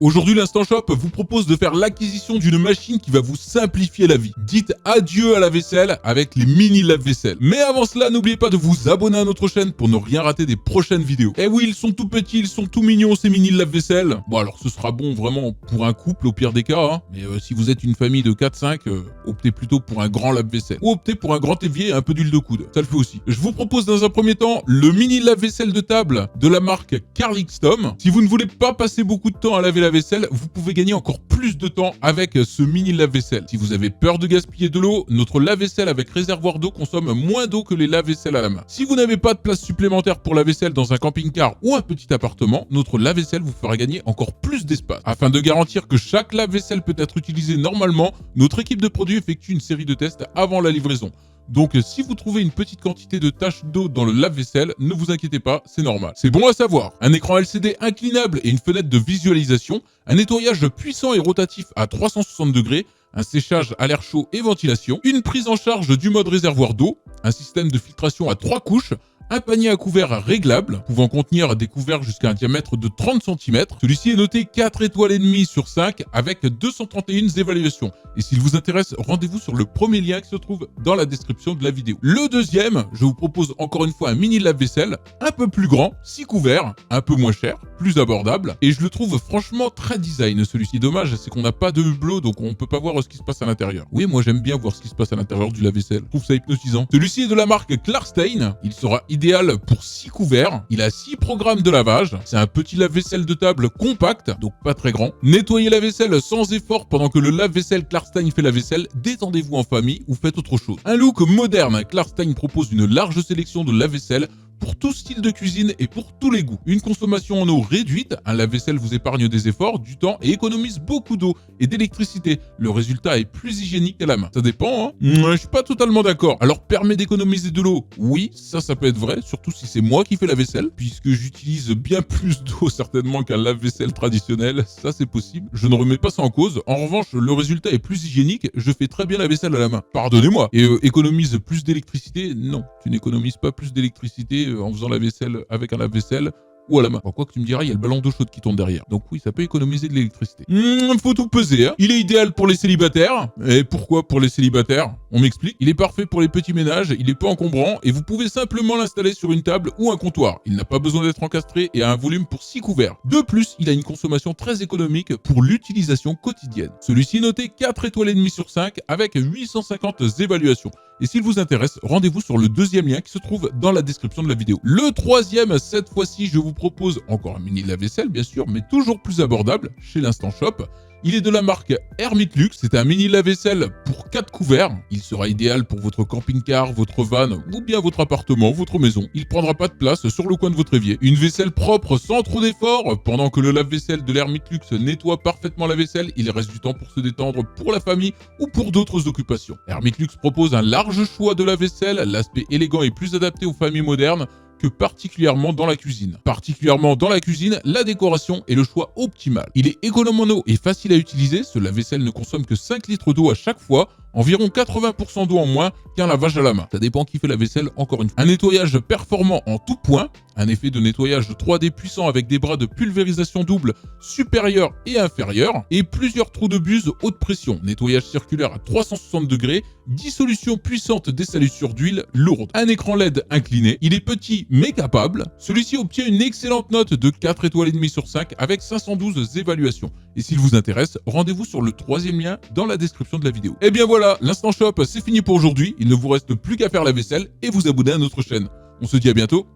Aujourd'hui, l'Instant Shop vous propose de faire l'acquisition d'une machine qui va vous simplifier la vie. Dites adieu à la vaisselle avec les mini lave-vaisselle. Mais avant cela, n'oubliez pas de vous abonner à notre chaîne pour ne rien rater des prochaines vidéos. Eh oui, ils sont tout petits, ils sont tout mignons ces mini lave-vaisselle. Bon alors ce sera bon vraiment pour un couple au pire des cas, hein. Mais si vous êtes une famille de 4-5, optez plutôt pour un grand lave-vaisselle. Ou optez pour un grand évier et un peu d'huile de coude. Ça le fait aussi. Je vous propose dans un premier temps le mini lave-vaisselle de table de la marque Carlixtom. Si vous ne voulez pas passer beaucoup de temps à laver la vaisselle, vous pouvez gagner encore plus de temps avec ce mini lave-vaisselle. Si vous avez peur de gaspiller de l'eau, notre lave-vaisselle avec réservoir d'eau consomme moins d'eau que les lave-vaisselle à la main. Si vous n'avez pas de place supplémentaire pour la vaisselle dans un camping-car ou un petit appartement, notre lave-vaisselle vous fera gagner encore plus d'espace. Afin de garantir que chaque lave-vaisselle peut être utilisé normalement, notre équipe de produits effectue une série de tests avant la livraison. Donc si vous trouvez une petite quantité de taches d'eau dans le lave-vaisselle, ne vous inquiétez pas, c'est normal. C'est bon à savoir. Un écran LCD inclinable et une fenêtre de visualisation, un nettoyage puissant et rotatif à 360 degrés, un séchage à l'air chaud et ventilation, une prise en charge du mode réservoir d'eau, un système de filtration à 3 couches, un panier à couverts réglable, pouvant contenir des couverts jusqu'à un diamètre de 30 cm. Celui-ci est noté 4 étoiles et demie sur 5 avec 231 évaluations. Et s'il vous intéresse, rendez-vous sur le premier lien qui se trouve dans la description de la vidéo. Le deuxième, je vous propose encore une fois un mini lave-vaisselle, un peu plus grand, 6 couverts, un peu moins cher, plus abordable. Et je le trouve franchement très design celui-ci. Dommage, c'est qu'on n'a pas de hublot, donc on peut pas voir ce qui se passe à l'intérieur. Oui, moi j'aime bien voir ce qui se passe à l'intérieur du lave-vaisselle. Je trouve ça hypnotisant. Celui-ci est de la marque Klarstein. Il sera idéal pour 6 couverts. Il a 6 programmes de lavage. C'est un petit lave-vaisselle de table compact, donc pas très grand. Nettoyez la vaisselle sans effort pendant que le lave-vaisselle Klarstein fait la vaisselle. Détendez-vous en famille ou faites autre chose. Un look moderne, Klarstein propose une large sélection de lave-vaisselle pour tout style de cuisine et pour tous les goûts. Une consommation en eau réduite, un lave-vaisselle vous épargne des efforts, du temps et économise beaucoup d'eau et d'électricité. Le résultat est plus hygiénique à la main. Ça dépend, hein. Je suis pas totalement d'accord. Alors permet d'économiser de l'eau, oui, ça peut être vrai, surtout si c'est moi qui fais la vaisselle, puisque j'utilise bien plus d'eau certainement qu'un lave-vaisselle traditionnel, ça c'est possible. Je ne remets pas ça en cause. En revanche, le résultat est plus hygiénique, je fais très bien la vaisselle à la main. Pardonnez-moi. Et économise plus d'électricité? Non, tu n'économises pas plus d'électricité en faisant la vaisselle avec un lave-vaisselle ou à la main. Quoi que tu me diras, il y a le ballon d'eau chaude qui tourne derrière. Donc oui, ça peut économiser de l'électricité. Faut tout peser, hein. Il est idéal pour les célibataires. Et pourquoi pour les célibataires? On m'explique. Il est parfait pour les petits ménages, il est pas encombrant et vous pouvez simplement l'installer sur une table ou un comptoir. Il n'a pas besoin d'être encastré et a un volume pour 6 couverts. De plus, il a une consommation très économique pour l'utilisation quotidienne. Celui-ci est noté 4 étoiles et demie sur 5 avec 850 évaluations. Et s'il vous intéresse, rendez-vous sur le deuxième lien qui se trouve dans la description de la vidéo. Le troisième, cette fois-ci, je vous propose encore un mini lave-vaisselle, bien sûr, mais toujours plus abordable chez l'Instant Shop. Il est de la marque Hermitlux, c'est un mini lave-vaisselle pour 4 couverts. Il sera idéal pour votre camping-car, votre van ou bien votre appartement, votre maison. Il prendra pas de place sur le coin de votre évier. Une vaisselle propre sans trop d'efforts. Pendant que le lave-vaisselle de l'Hermitlux nettoie parfaitement la vaisselle, il reste du temps pour se détendre pour la famille ou pour d'autres occupations. Hermitlux propose un large choix de lave-vaisselle, l'aspect élégant et plus adapté aux familles modernes que particulièrement dans la cuisine. Particulièrement dans la cuisine, la décoration est le choix optimal. Il est économe en eau et facile à utiliser, ce lave-vaisselle ne consomme que 5 litres d'eau à chaque fois, environ 80% d'eau en moins qu'un lavage à la main. Ça dépend qui fait la vaisselle, encore une fois. Un nettoyage performant en tout point, un effet de nettoyage 3D puissant avec des bras de pulvérisation double supérieur et inférieur, et plusieurs trous de buse haute pression. Nettoyage circulaire à 360 degrés, dissolution puissante des salissures d'huile lourde. Un écran LED incliné, il est petit mais capable. Celui-ci obtient une excellente note de 4 étoiles et demie sur 5 avec 512 évaluations. Et s'il vous intéresse, rendez-vous sur le troisième lien dans la description de la vidéo. Et bien voilà, l'Instant Shop, c'est fini pour aujourd'hui. Il ne vous reste plus qu'à faire la vaisselle et vous abonner à notre chaîne. On se dit à bientôt.